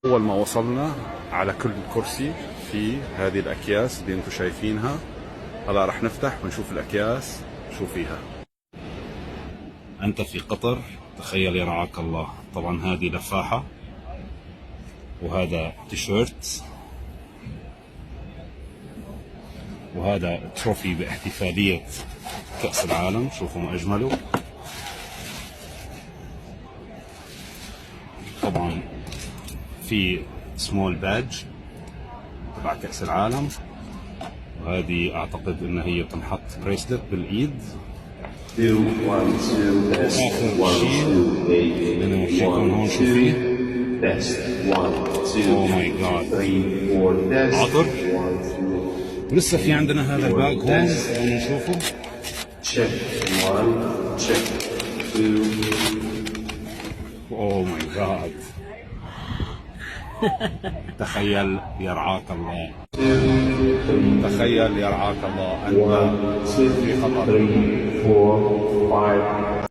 أول ما وصلنا على كل كرسي في هذه الأكياس اللي أنتم شايفينها. هلا رح نفتح ونشوف الأكياس شو فيها. أنت في قطر، تخيل يرعاك الله. طبعا هذه لفاحة، وهذا تيشيرت، وهذا تروفي باحتفالية كأس العالم. شوفوا ما أجمله. طبعا في سمول باج تبع كأس العالم، وهذه أعتقد إن هي تنحط بريسلت بالإيد. آخر شيء بدنا نورجيكم هون شو فيه. أوه ماي جاد، عطر. ولسه في عندنا هذا الباج هون نشوفه. اوه ماي جاد، تخيل يرعاك الله. تخيل يرعاك الله، أنت في خطر.